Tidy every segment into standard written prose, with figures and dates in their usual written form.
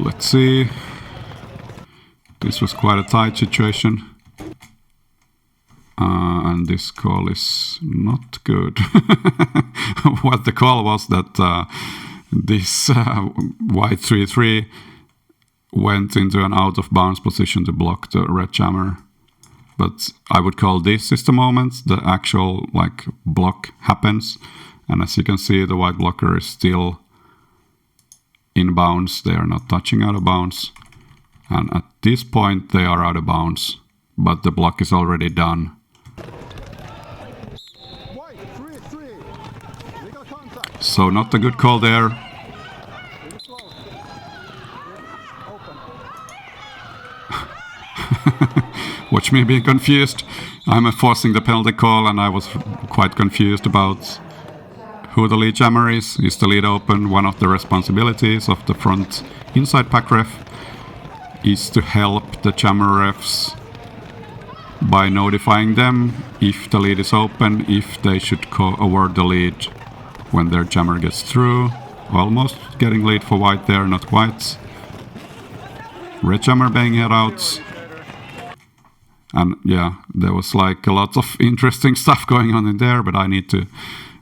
let's see. This was quite a tight situation. And this call is not good. What the call was that this white 3-3 went into an out of bounds position to block the red jammer. But I would call this is the moment the actual like block happens. And as you can see, the white blocker is still in bounds. They are not touching out of bounds. And at this point they are out of bounds, but the block is already done. So not a good call there. Watch me being confused. I'm enforcing the penalty call and I was quite confused about who the lead jammer is. Is the lead open? One of the responsibilities of the front inside pack ref is to help the jammer refs by notifying them if the lead is open, if they should award the lead when their jammer gets through. Almost getting lead for white there, not quite. Red jammer banging it out. And yeah, there was like a lot of interesting stuff going on in there, but I need to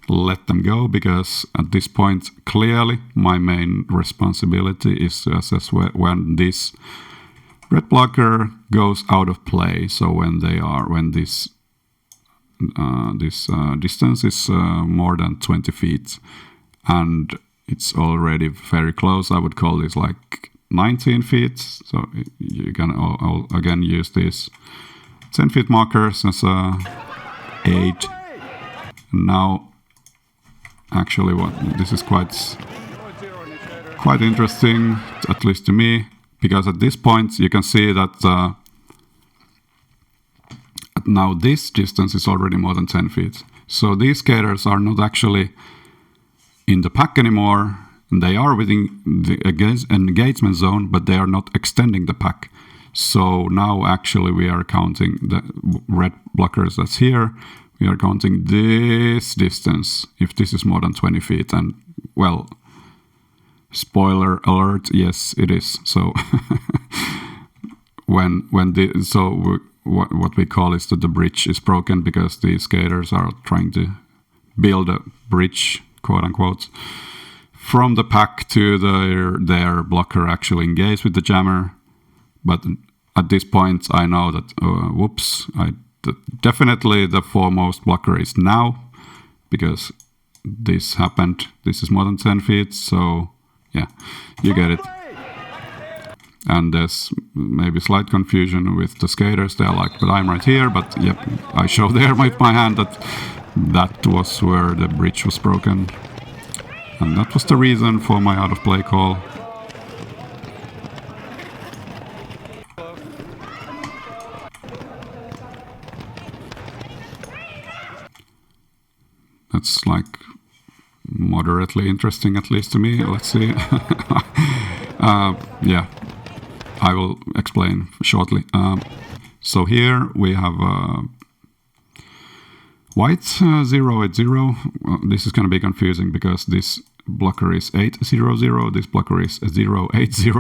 let them go because at this point, clearly my main responsibility is to assess when this red blocker goes out of play. So when this distance is more than 20 feet and it's already very close, I would call this like 19 feet. So you can again use these 10 feet markers as a aid. Now, actually, this is quite interesting, at least to me, because at this point you can see that now this distance is already more than 10 feet. So these skaters are not actually in the pack anymore. They are within the engagement zone, but they are not extending the pack. So now actually we are counting the red blockers that's here. We are counting this distance, if this is more than 20 feet. And, well, spoiler alert, yes, it is. So what we call is that the bridge is broken because the skaters are trying to build a bridge, quote unquote, from the pack to their blocker actually engaged with the jammer. But at this point, I know that, whoops, definitely the foremost blocker is now, because this happened. This is more than 10 feet, so yeah, you get it. And there's maybe slight confusion with the skaters. They're like, but I'm right here, but yep, I show there with my hand that was where the bridge was broken. And that was the reason for my out of play call. That's like moderately interesting, at least to me. Let's see. Yeah, I will explain shortly. So here we have white 080. This is going to be confusing because this blocker is 800, this blocker is 080.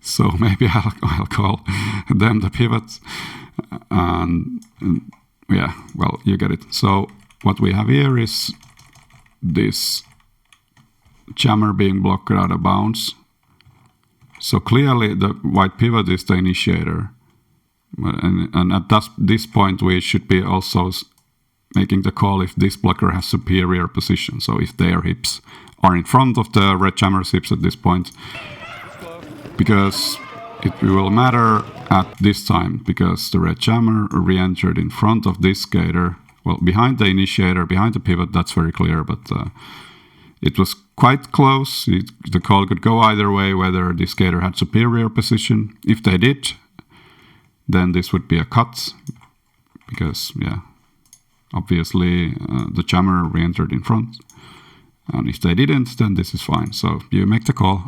So maybe I'll call them the pivots. And yeah, well, you get it. So what we have here is this jammer being blocked out of bounds. So clearly the white pivot is the initiator. And at this point we should be also making the call if this blocker has superior position. So if their hips are in front of the red jammer's hips at this point. Because it will matter at this time, because the red jammer re-entered in front of this skater. Well, behind the initiator, behind the pivot, that's very clear, but it was quite close. The call could go either way, whether the skater had superior position. If they did, then this would be a cut, because, yeah, obviously the jammer re-entered in front. And if they didn't, then this is fine. So you make the call.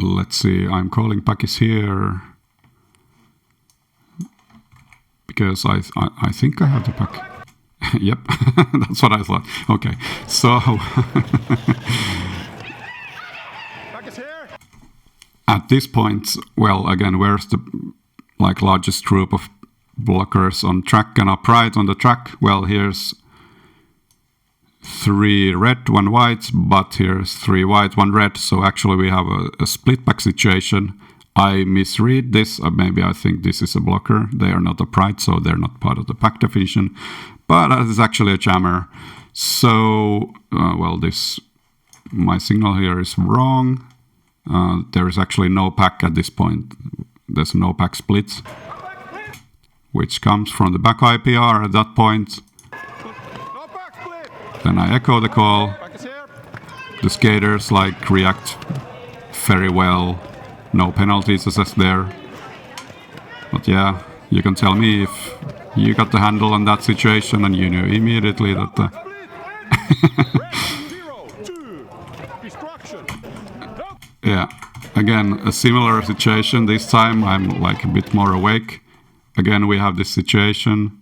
Let's see, I'm calling Pakis here. Because I think I have the pack. Yep, that's what I thought. Okay, so... At this point, well, again, where's the largest group of blockers on track and upright on the track? Well, here's 3 red, 1 white, but here's 3 white, 1 red. So actually we have a split pack situation. I misread this. Maybe I think this is a blocker. They are not upright, so they're not part of the pack definition. But that is actually a jammer. So, well, my signal here is wrong. There is actually no pack at this point. There's no pack split, which comes from the back IPR at that point. Then I echo the call. The skaters react very well. No penalties assessed there. But yeah, you can tell me if you got the handle on that situation and you knew immediately that yeah, again, a similar situation. This time I'm a bit more awake. Again, we have this situation.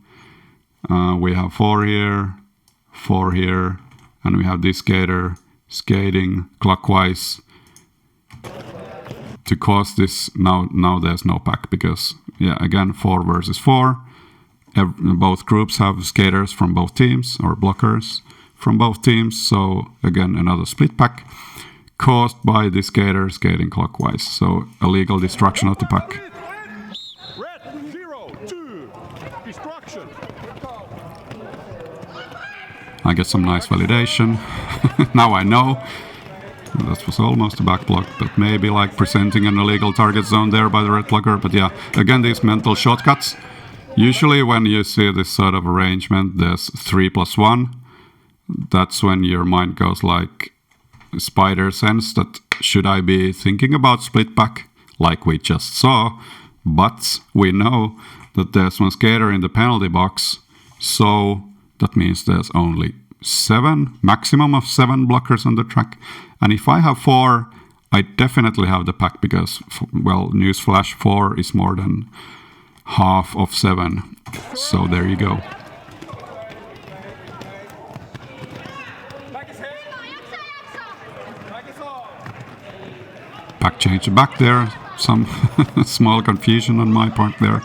We have 4 here, 4 here, and we have this skater skating clockwise to cause this. Now there's no pack because, yeah, again, 4 versus 4. Both groups have skaters from both teams, or blockers from both teams. So again, another split pack caused by the skater skating clockwise. So illegal destruction of the pack. I get some nice validation. Now I know. That was almost a back block, but maybe presenting an illegal target zone there by the red blocker. But yeah, again, these mental shortcuts. Usually when you see this sort of arrangement, there's 3+1. That's when your mind goes spider sense that should I be thinking about split pack like we just saw, but we know that there's 1 skater in the penalty box, so that means there's only 7, maximum of 7 blockers on the track. And if I have 4, I definitely have the pack because, well, newsflash, 4 is more than half of 7. So there you go. Pack change back there. Some small confusion on my part there.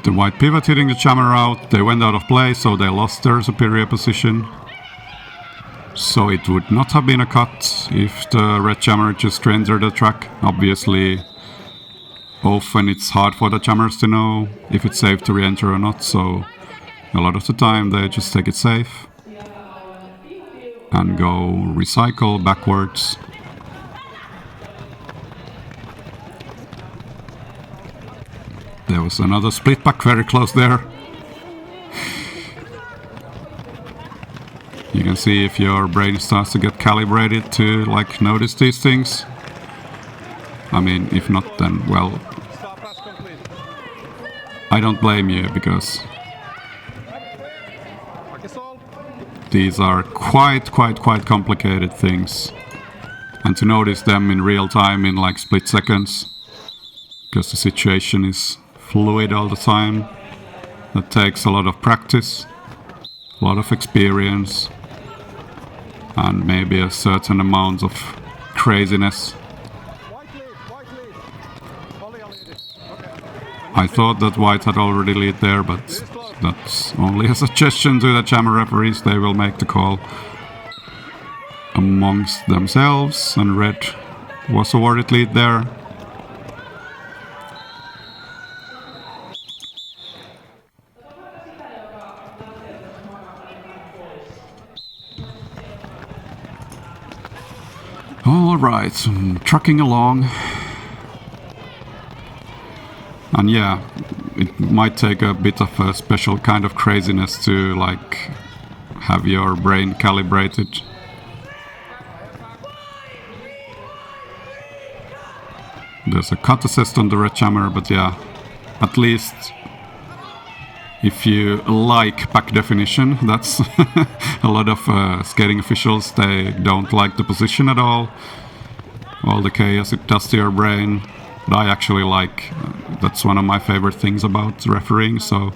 The white pivot hitting the jammer out, they went out of play, so they lost their superior position. So it would not have been a cut if the red jammer just entered the track. Obviously, often it's hard for the jammers to know if it's safe to re-enter or not, so a lot of the time they just take it safe and go recycle backwards. There was another split back very close there. You can see if your brain starts to get calibrated to notice these things. I mean, if not, then, well, I don't blame you because these are quite complicated things. And to notice them in real time in split seconds, because the situation is fluid all the time. That takes a lot of practice, a lot of experience, and maybe a certain amount of craziness. I thought that white had already lead there, but that's only a suggestion to the jammer referees. They will make the call amongst themselves, and red was awarded lead there. Alright, trucking along. And yeah, it might take a bit of a special kind of craziness to have your brain calibrated. There's a cut assist on the red jammer, but yeah, at least if you like pack definition, that's a lot of skating officials, they don't like the position at all the chaos it does to your brain. But I actually like, that's one of my favorite things about refereeing, so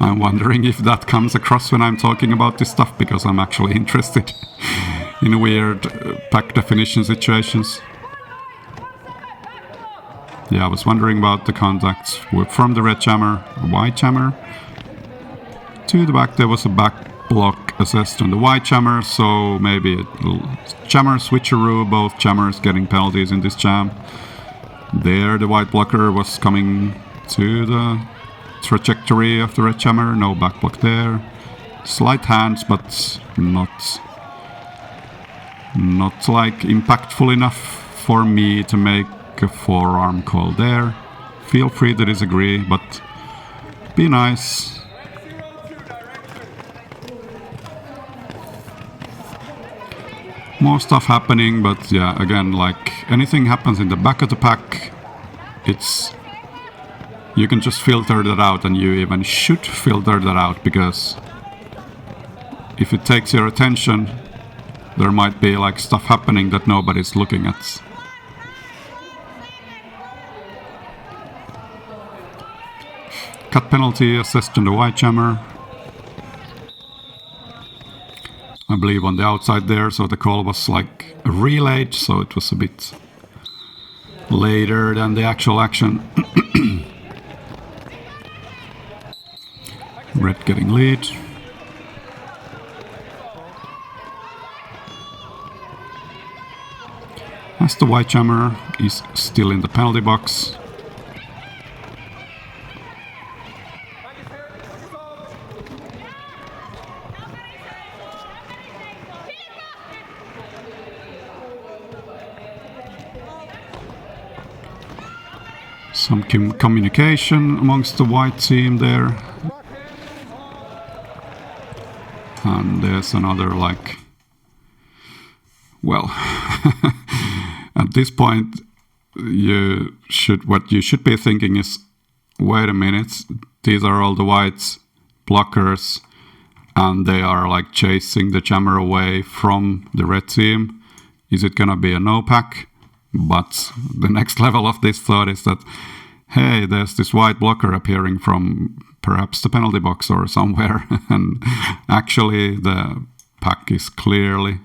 I'm wondering if that comes across when I'm talking about this stuff, because I'm actually interested in weird pack definition situations. Yeah, I was wondering about the contacts from the red jammer, white jammer. To the back there was a back block assessed on the white jammer, so maybe a jammer switcheroo, both jammers getting penalties in this jam. There the white blocker was coming to the trajectory of the red jammer, no back block there. Slight hands, but not like impactful enough for me to make a forearm call there. Feel free to disagree, but be nice. More stuff happening, but yeah, again, like anything happens in the back of the pack, you can just filter that out, and you even should filter that out, because if it takes your attention, there might be like stuff happening that nobody's looking at. Cut penalty assessed on the white jammer. I believe on the outside there, so the call was like relayed, so it was a bit later than the actual action. Red getting lead. As the white jammer is still in the penalty box. Some communication amongst the white team there. And there's another, like, well, at this point, what you should be thinking is, wait a minute, these are all the white blockers, and they are like chasing the jammer away from the red team. Is it gonna be a no pack? But the next level of this thought is that, hey, there's this white blocker appearing from perhaps the penalty box or somewhere, and actually the pack is clearly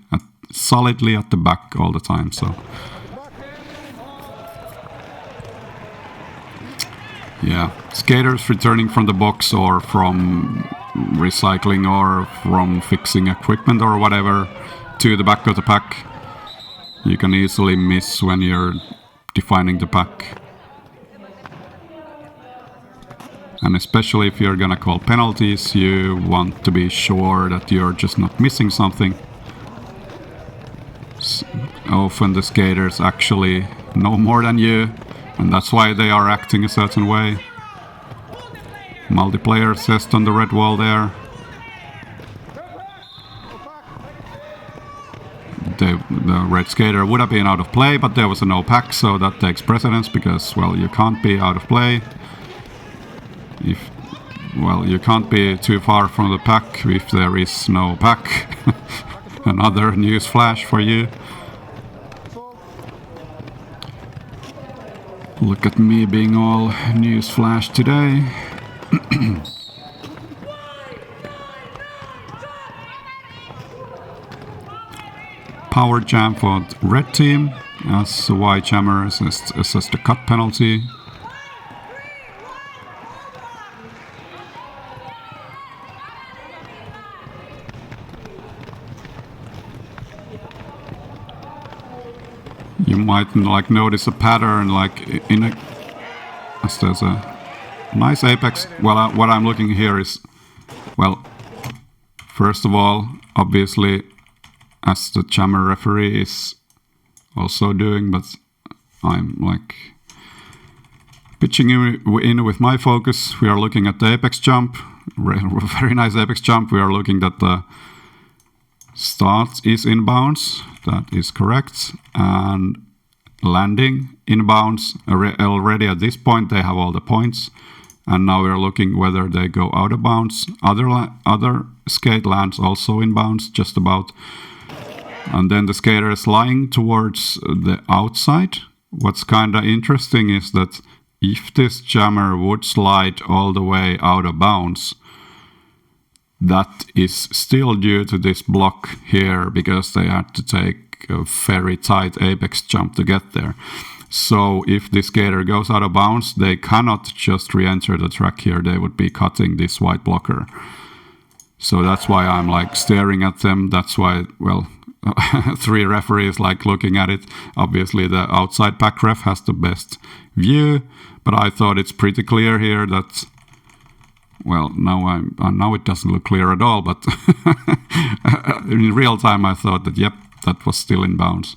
solidly at the back all the time. So yeah, skaters returning from the box or from recycling or from fixing equipment or whatever to the back of the pack, you can easily miss when you're defining the pack. And especially if you're gonna call penalties, you want to be sure that you're just not missing something. Often the skaters actually know more than you, and that's why they are acting a certain way. Multiplayer assessed on the red wall there. The red skater would have been out of play, but there was a no pack, so that takes precedence, because, well, you can't be out of play. You can't be too far from the pack if there is no pack. Another news flash for you. Look at me being all news flash today. Power jam for the red team, as the white jammer assessed a cut penalty. You might like notice a pattern, like as there's a nice apex. Well, what I'm looking here is, well, first of all, obviously, as the jammer referee is also doing, but I'm like pitching in with my focus. We are looking at the apex jump, very nice apex jump. We are looking that the start is inbounds. That is correct. And landing inbounds. Already at this point they have all the points. And now we're looking whether they go out of bounds. Other skate lands also inbounds, just about. And then the skater is lying towards the outside. What's kind of interesting is that if this jammer would slide all the way out of bounds, that is still due to this block here, because they had to take a very tight apex jump to get there. So if the skater goes out of bounds, they cannot just re-enter the track here. They would be cutting this white blocker. So that's why I'm like staring at them. That's why, well, 3 referees like looking at it. Obviously the outside pack ref has the best view, but I thought it's pretty clear here that, well, now it doesn't look clear at all, but in real time I thought that, yep, that was still in bounds.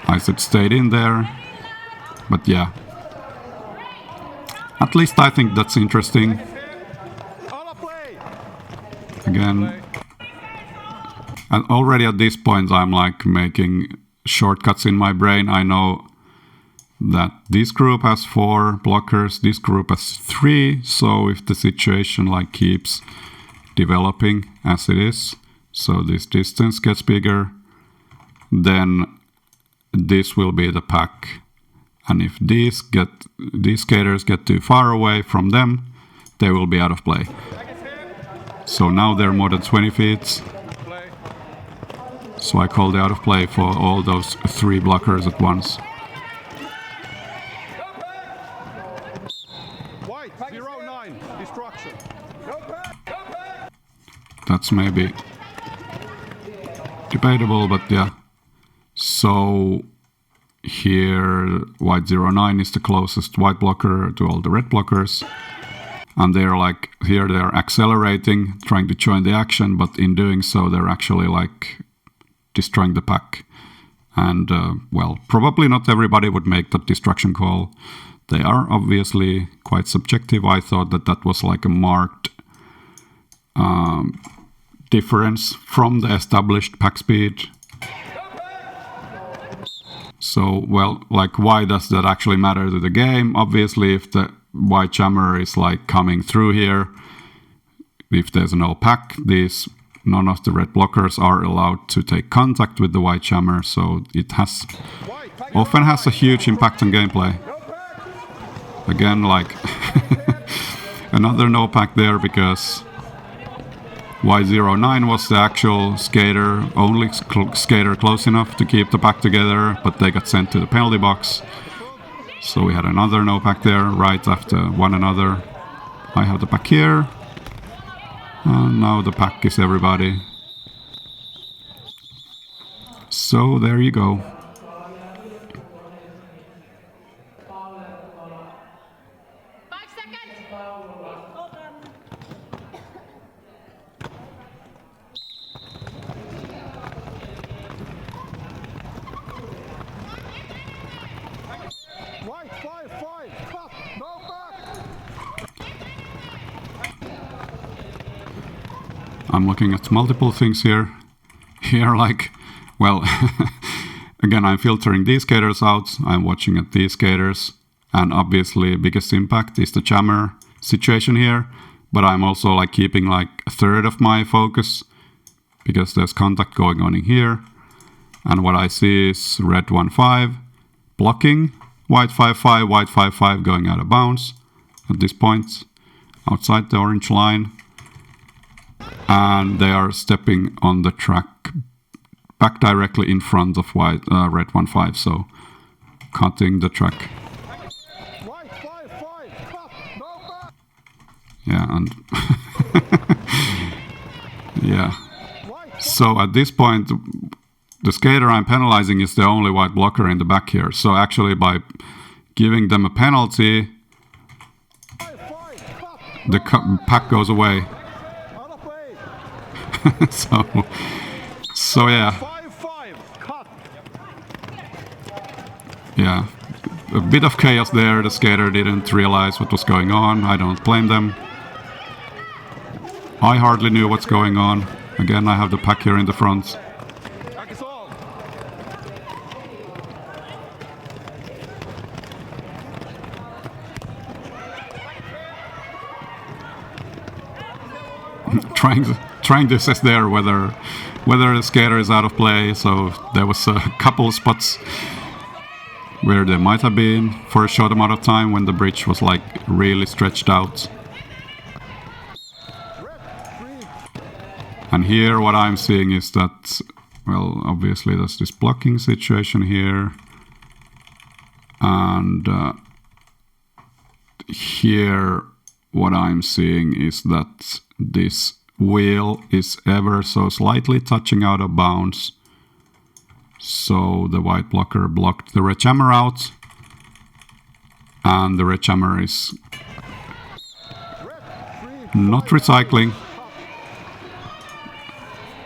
I said stayed in there, but yeah. At least I think that's interesting. Again, and already at this point I'm like making shortcuts in my brain. I know that this group has 4 blockers, this group has 3, so if the situation like keeps developing as it is, so this distance gets bigger, then this will be the pack. And if these skaters get too far away from them, they will be out of play. So now they're more than 20 feet. So I called out of play for all those 3 blockers at once. White 09 destruction. That's maybe debatable, but yeah. So here white 09 is the closest white blocker to all the red blockers. And they're like, here they're accelerating, trying to join the action, but in doing so they're actually like destroying the pack. And well, probably not everybody would make that destruction call. They are obviously quite subjective. I thought that that was like a marked difference from the established pack speed. So, well, like, why does that actually matter to the game? Obviously, if the white jammer is like coming through here, if there's no pack, none of the red blockers are allowed to take contact with the white jammer, so it often has a huge impact on gameplay. Again, like another no pack there because Y09 was the actual skater, only skater close enough to keep the pack together, but they got sent to the penalty box. So we had another no pack there right after one another. I have the pack here. And now the pack is everybody. So there you go. I'm looking at multiple things here. Here, like, well, again, I'm filtering these skaters out. I'm watching at these skaters. And obviously, biggest impact is the jammer situation here. But I'm also like keeping like a third of my focus because there's contact going on in here. And what I see is red 1-5 blocking, white 5-5, white 5-5 going out of bounds at this point outside the orange line. And they are stepping on the track back directly in front of red 1-5, so cutting the track. Yeah, and yeah. So at this point, the skater I'm penalizing is the only white blocker in the back here. So actually by giving them a penalty, the pack goes away. So yeah. Yeah. a bit of chaos there. The skater didn't realize what was going on. I don't blame them. I hardly knew what's going on. Again, I have the pack here in the front. Pack is all. trying to assess there whether the skater is out of play. So there was a couple of spots where they might have been for a short amount of time when the bridge was like really stretched out. And here what I'm seeing is that, well, obviously there's this blocking situation here. And here what I'm seeing is that this wheel is ever so slightly touching out of bounds. So the white blocker blocked the red jammer out, and the red jammer is not recycling.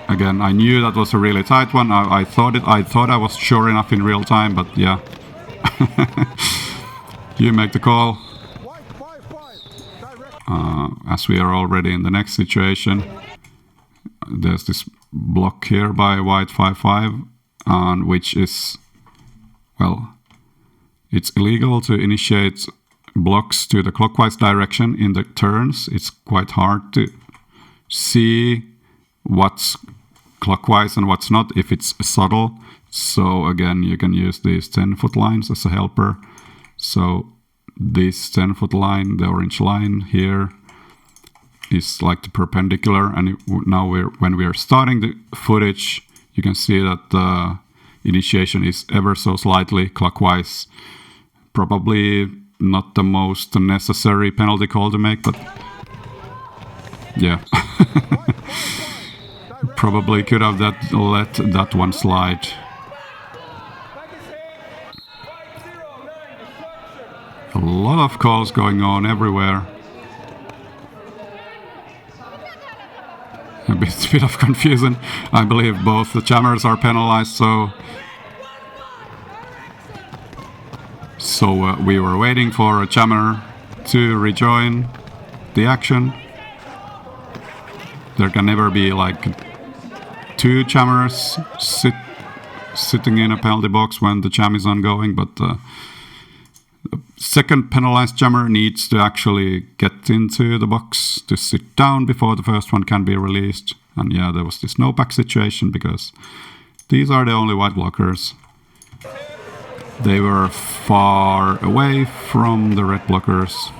Again, I knew that was a really tight one. I thought I was sure enough in real time, but yeah. You make the call. As we are already in the next situation, there's this block here by white 5-5. And which is, well, it's illegal to initiate blocks to the clockwise direction in the turns. It's quite hard to see what's clockwise and what's not if it's subtle. So again, you can use these 10-foot lines as a helper. So this 10-foot line, the orange line here, is like the perpendicular. And now when we are starting the footage, you can see that the initiation is ever so slightly clockwise. Probably not the most necessary penalty call to make, but yeah. Probably could have let that one slide. A lot of calls going on everywhere. A bit of confusion. I believe both the jammers are penalized, so we were waiting for a jammer to rejoin the action. There can never be like two jammers sitting in a penalty box when the jam is ongoing, but the second penalized jammer needs to actually get into the box to sit down before the first one can be released. And yeah, there was this no back situation because these are the only white blockers. They were far away from the red blockers.